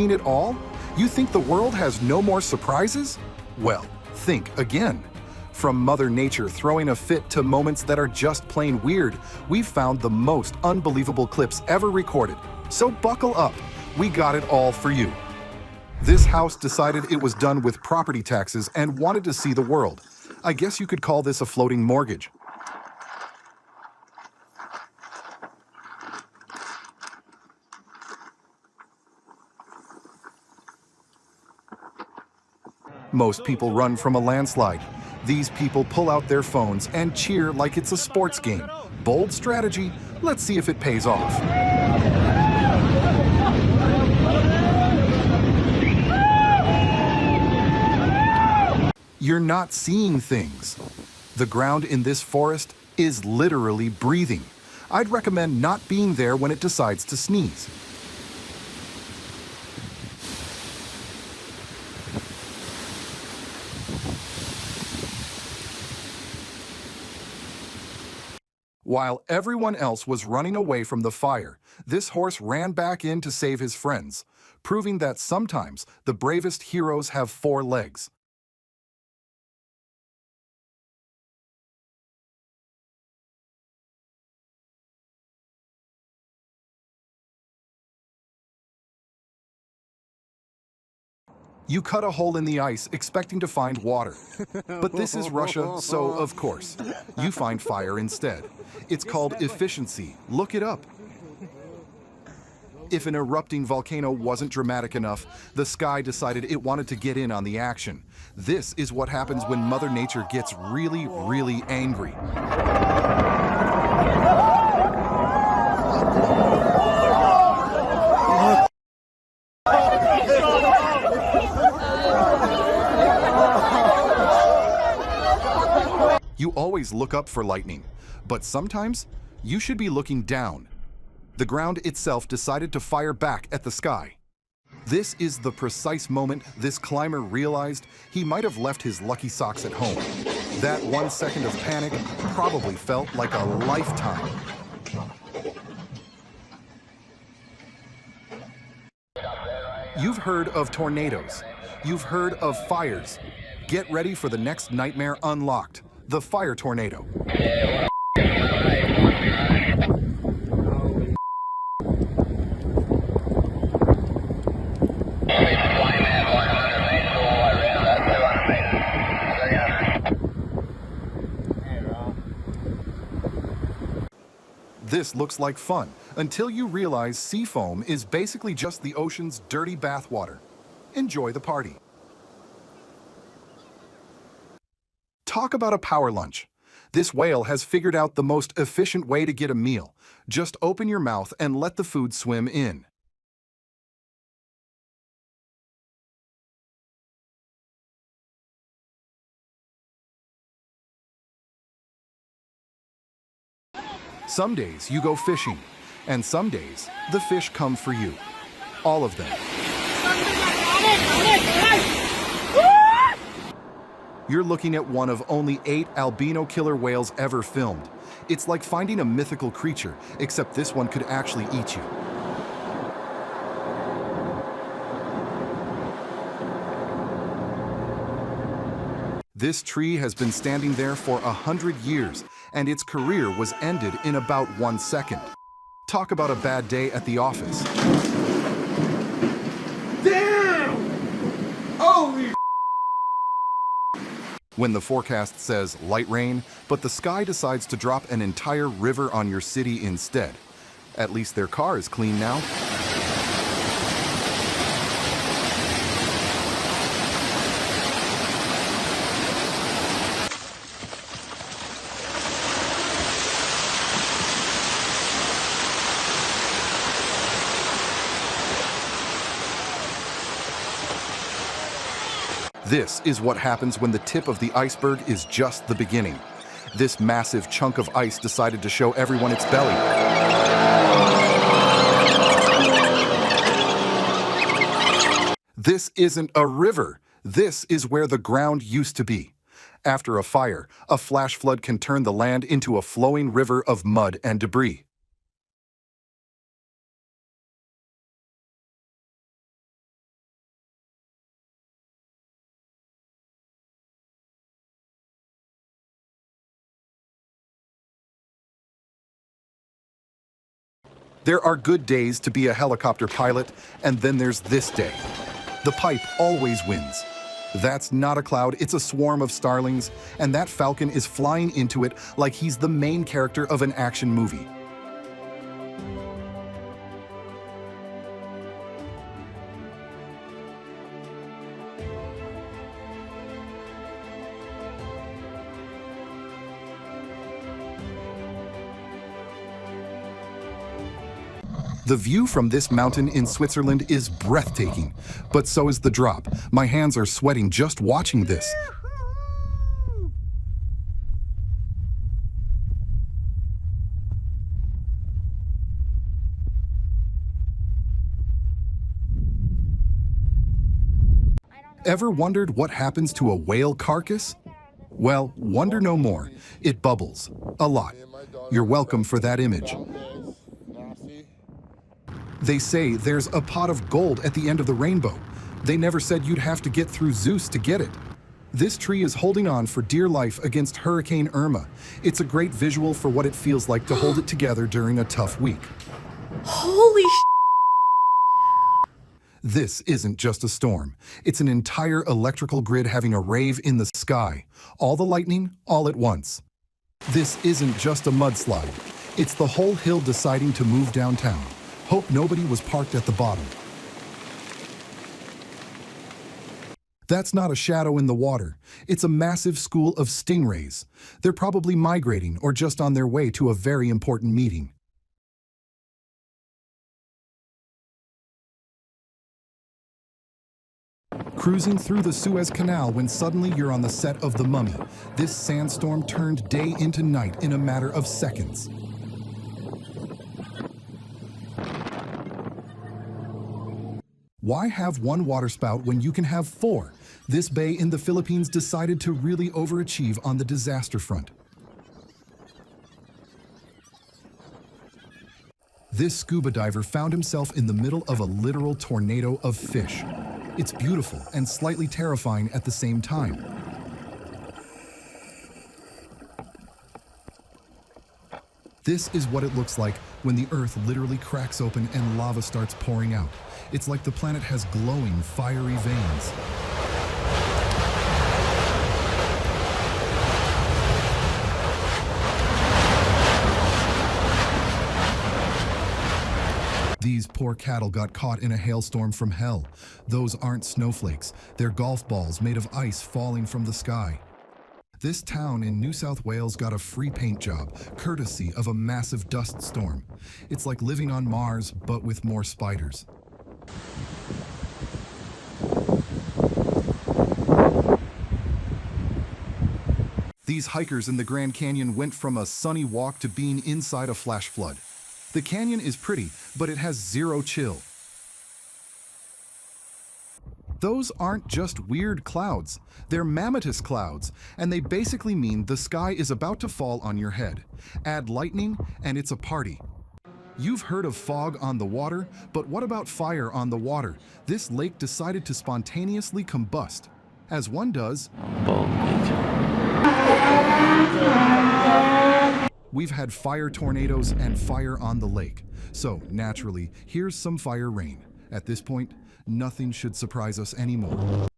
seen it all? You think the world has no more surprises? Well, think again. From Mother Nature throwing a fit to moments that are just plain weird, we've found the most unbelievable clips ever recorded. So buckle up, we got it all for you. This house decided it was done with property taxes and wanted to see the world. I guess you could call this a floating mortgage. Most people run from a landslide. These people pull out their phones and cheer like it's a sports game. Bold strategy. Let's see if it pays off. You're not seeing things. The ground in this forest is literally breathing. I'd recommend not being there when it decides to sneeze. While everyone else was running away from the fire, this horse ran back in to save his friends, proving that sometimes the bravest heroes have 4 legs. You cut a hole in the ice expecting to find water. But this is Russia, so of course, you find fire instead. It's called efficiency. Look it up. If an erupting volcano wasn't dramatic enough, the sky decided it wanted to get in on the action. This is what happens when Mother Nature gets really, really angry. You always look up for lightning, but sometimes you should be looking down. The ground itself decided to fire back at the sky. This is the precise moment this climber realized he might have left his lucky socks at home. That 1 second of panic probably felt like a lifetime. You've heard of tornadoes. You've heard of fires. Get ready for the next nightmare unlocked. The fire tornado. This looks like fun until you realize sea foam is basically just the ocean's dirty bathwater. Enjoy the party. Talk about a power lunch. This whale has figured out the most efficient way to get a meal. Just open your mouth and let the food swim in. Some days you go fishing, and some days the fish come for you. All of them. You're looking at one of only 8 albino killer whales ever filmed. It's like finding a mythical creature, except this one could actually eat you. This tree has been standing there for 100 years, and its career was ended in about 1 second. Talk about a bad day at the office. Damn! Holy! When the forecast says light rain, but the sky decides to drop an entire river on your city instead. At least their car is clean now. This is what happens when the tip of the iceberg is just the beginning. This massive chunk of ice decided to show everyone its belly. This isn't a river. This is where the ground used to be. After a fire, a flash flood can turn the land into a flowing river of mud and debris. There are good days to be a helicopter pilot, and then there's this day. The pipe always wins. That's not a cloud, it's a swarm of starlings, and that falcon is flying into it like he's the main character of an action movie. The view from this mountain in Switzerland is breathtaking, but so is the drop. My hands are sweating just watching this. Ever wondered what happens to a whale carcass? Well, wonder no more. It bubbles. A lot. You're welcome for that image. They say there's a pot of gold at the end of the rainbow. They never said you'd have to get through Zeus to get it. This tree is holding on for dear life against Hurricane Irma. It's a great visual for what it feels like to hold it together during a tough week. Holy sh**. This isn't just a storm. It's an entire electrical grid having a rave in the sky. All the lightning, all at once. This isn't just a mudslide. It's the whole hill deciding to move downtown. Hope nobody was parked at the bottom. That's not a shadow in the water. It's a massive school of stingrays. They're probably migrating or just on their way to a very important meeting. Cruising through the Suez Canal when suddenly you're on the set of The Mummy. This sandstorm turned day into night in a matter of seconds. Why have one waterspout when you can have four? This bay in the Philippines decided to really overachieve on the disaster front. This scuba diver found himself in the middle of a literal tornado of fish. It's beautiful and slightly terrifying at the same time. This is what it looks like when the Earth literally cracks open and lava starts pouring out. It's like the planet has glowing, fiery veins. These poor cattle got caught in a hailstorm from hell. Those aren't snowflakes. They're golf balls made of ice falling from the sky. This town in New South Wales got a free paint job, courtesy of a massive dust storm. It's like living on Mars, but with more spiders. These hikers in the Grand Canyon went from a sunny walk to being inside a flash flood. The canyon is pretty, but it has zero chill. Those aren't just weird clouds, they're mammatus clouds, and they basically mean the sky is about to fall on your head. Add lightning, and it's a party. You've heard of fog on the water, but what about fire on the water? This lake decided to spontaneously combust. As one does, we've had fire tornadoes and fire on the lake. So, naturally, here's some fire rain. At this point, nothing should surprise us anymore.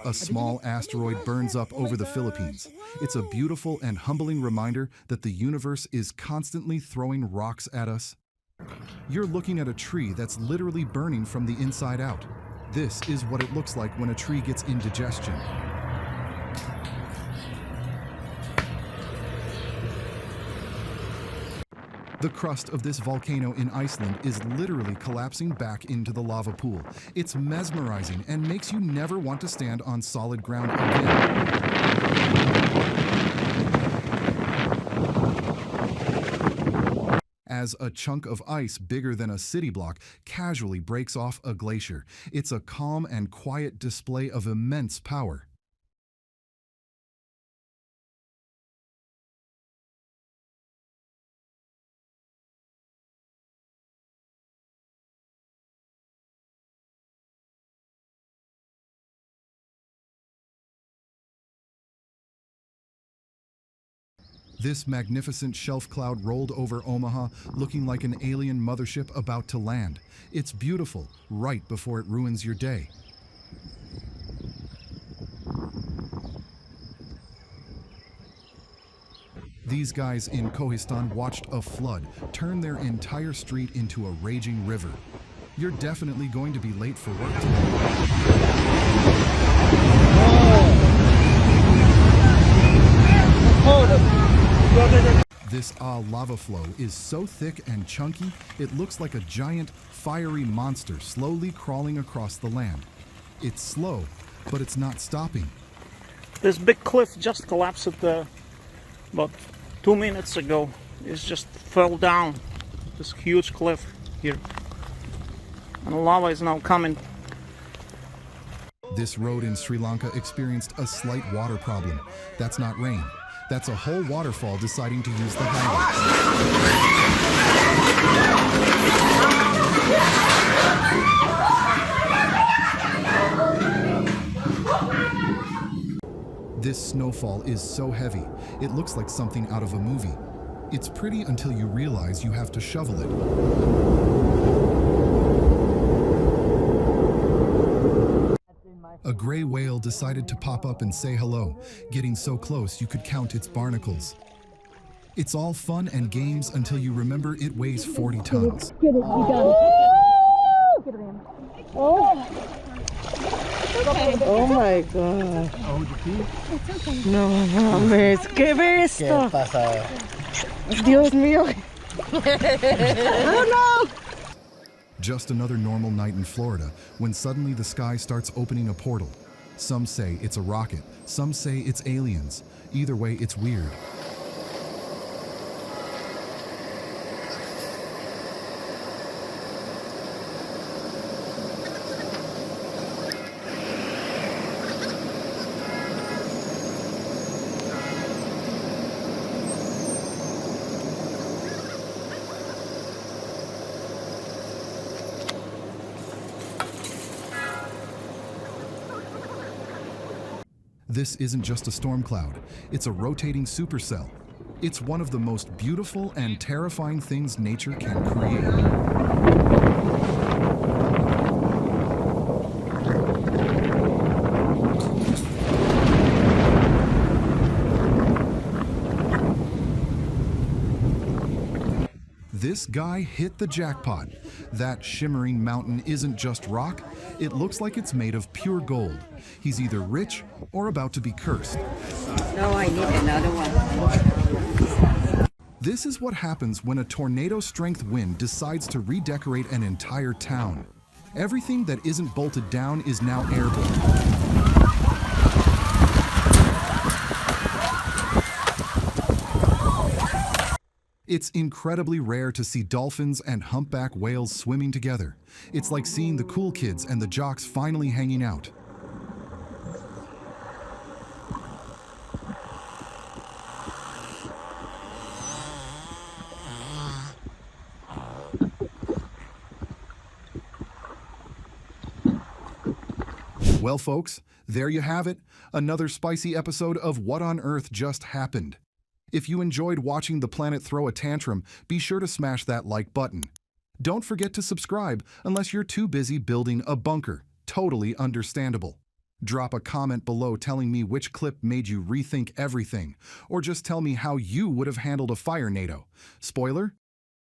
A small asteroid burns up over the Philippines. It's a beautiful and humbling reminder that the universe is constantly throwing rocks at us. You're looking at a tree that's literally burning from the inside out. This is what it looks like when a tree gets indigestion. The crust of this volcano in Iceland is literally collapsing back into the lava pool. It's mesmerizing and makes you never want to stand on solid ground again. As a chunk of ice bigger than a city block casually breaks off a glacier, it's a calm and quiet display of immense power. This magnificent shelf cloud rolled over Omaha, looking like an alien mothership about to land. It's beautiful, right before it ruins your day. These guys in Kohistan watched a flood turn their entire street into a raging river. You're definitely going to be late for work today. This lava flow is so thick and chunky, it looks like a giant, fiery monster slowly crawling across the land. It's slow, but it's not stopping. This big cliff just collapsed about 2 minutes ago. It just fell down. This huge cliff here. And lava is now coming. This road in Sri Lanka experienced a slight water problem. That's not rain. That's a whole waterfall deciding to use the highway. This snowfall is so heavy, it looks like something out of a movie. It's pretty until you realize you have to shovel it. A gray whale decided to pop up and say hello, getting so close you could count its barnacles. It's all fun and games until you remember it weighs 40 tons. Get it, you got it. Get it in. Oh. Okay. Oh my god. It's okay. No mames, ¿qué ves esto? Dios mío. Oh no. Just another normal night in Florida when suddenly the sky starts opening a portal. Some say it's a rocket, some say it's aliens. Either way, it's weird. This isn't just a storm cloud, it's a rotating supercell. It's one of the most beautiful and terrifying things nature can create. This guy hit the jackpot. That shimmering mountain isn't just rock, it looks like it's made of pure gold. He's either rich or about to be cursed. No, I need another one. This is what happens when a tornado-strength wind decides to redecorate an entire town. Everything that isn't bolted down is now airborne. It's incredibly rare to see dolphins and humpback whales swimming together. It's like seeing the cool kids and the jocks finally hanging out. Well, folks, there you have it. Another spicy episode of What on Earth Just Happened. If you enjoyed watching the planet throw a tantrum, be sure to smash that like button. Don't forget to subscribe unless you're too busy building a bunker. Totally understandable. Drop a comment below telling me which clip made you rethink everything, or just tell me how you would have handled a fire NATO. Spoiler?